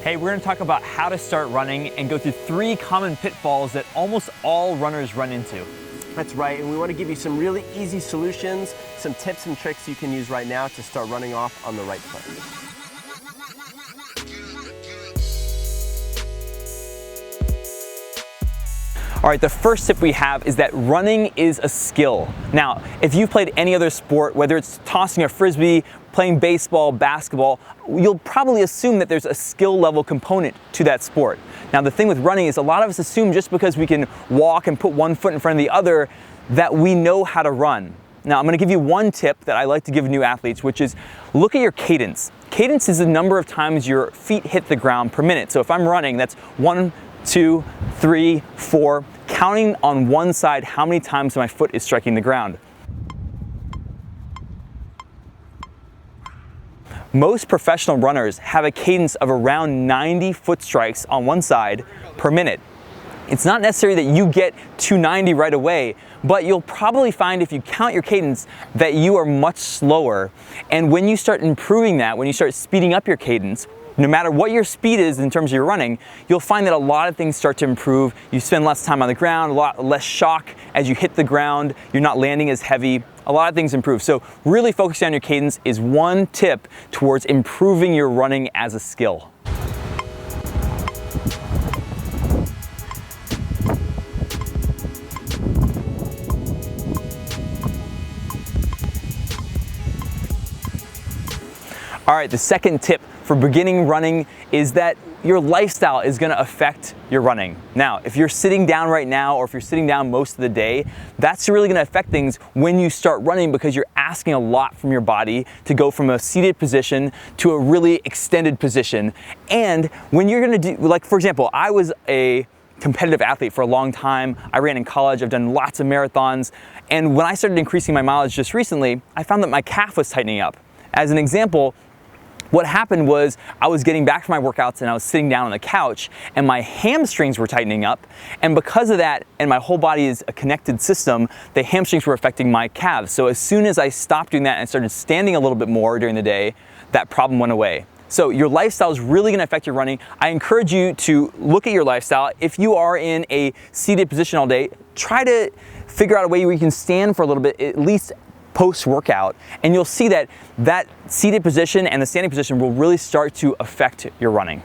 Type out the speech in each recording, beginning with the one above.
Hey, we're going to talk about how to start running and go through 3 common pitfalls that almost all runners run into. That's right, and we want to give you some really easy solutions, some tips and tricks you can use right now to start running off on the right foot. All right, the first tip we have is that running is a skill. Now, if you've played any other sport, whether it's tossing a frisbee, playing baseball, basketball, you'll probably assume that there's a skill level component to that sport. Now, the thing with running is a lot of us assume just because we can walk and put one foot in front of the other that we know how to run. Now, I'm gonna give you one tip that I like to give new athletes, which is look at your cadence. Cadence is the number of times your feet hit the ground per minute. So if I'm running, that's 1, 2, 3, 4, counting on one side how many times my foot is striking the ground. Most professional runners have a cadence of around 90 foot strikes on one side per minute. It's not necessary that you get 290 right away, but you'll probably find if you count your cadence that you are much slower. And when you start improving that, when you start speeding up your cadence, no matter what your speed is in terms of your running, you'll find that a lot of things start to improve. You spend less time on the ground, a lot less shock as you hit the ground, you're not landing as heavy, a lot of things improve. So really focusing on your cadence is one tip towards improving your running as a skill. All right, the second tip for beginning running is that your lifestyle is gonna affect your running. Now, if you're sitting down right now, or if you're sitting down most of the day, that's really gonna affect things when you start running because you're asking a lot from your body to go from a seated position to a really extended position. And when you're gonna do, like for example, I was a competitive athlete for a long time. I ran in college, I've done lots of marathons. And when I started increasing my mileage just recently, I found that my calf was tightening up. As an example, what happened was I was getting back from my workouts and I was sitting down on the couch and my hamstrings were tightening up. And because of that, and my whole body is a connected system, the hamstrings were affecting my calves. So as soon as I stopped doing that and started standing a little bit more during the day, that problem went away. So your lifestyle is really gonna affect your running. I encourage you to look at your lifestyle. If you are in a seated position all day, try to figure out a way where you can stand for a little bit, at least post-workout, and you'll see that that seated position and the standing position will really start to affect your running.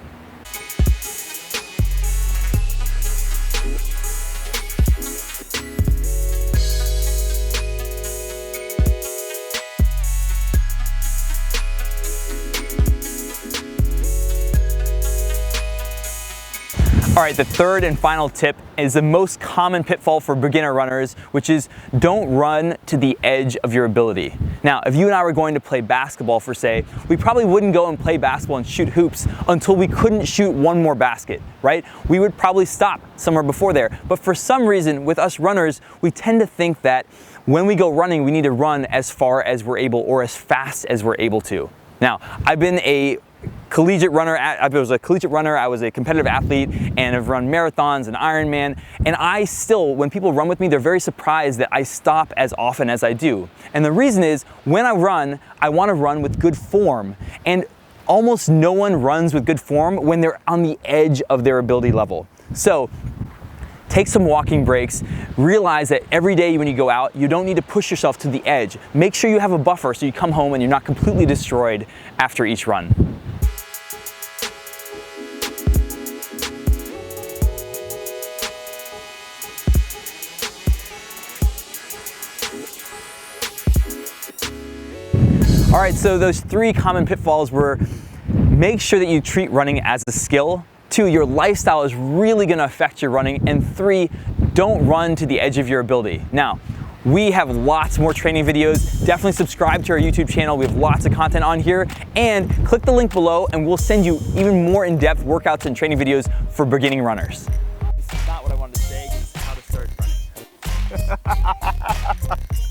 All right, the third and final tip is the most common pitfall for beginner runners, which is don't run to the edge of your ability. Now, if you and I were going to play basketball for say, we probably wouldn't go and play basketball and shoot hoops until we couldn't shoot one more basket, right? We would probably stop somewhere before there. But for some reason, with us runners, we tend to think that when we go running, we need to run as far as we're able or as fast as we're able to. Now, I've been a collegiate runner. I was a collegiate runner, I was a competitive athlete, and I've run marathons and Ironman. And I still, when people run with me, they're very surprised that I stop as often as I do. And the reason is, when I run, I want to run with good form. And almost no one runs with good form when they're on the edge of their ability level. So take some walking breaks. Realize that every day when you go out, you don't need to push yourself to the edge. Make sure you have a buffer so you come home and you're not completely destroyed after each run. All right, so those 3 common pitfalls were: make sure that you treat running as a skill. 2, your lifestyle is really gonna affect your running. And 3, don't run to the edge of your ability. Now, we have lots more training videos. Definitely subscribe to our YouTube channel. We have lots of content on here. And click the link below and we'll send you even more in-depth workouts and training videos for beginning runners. This is not what I wanted to say, it's how to start running.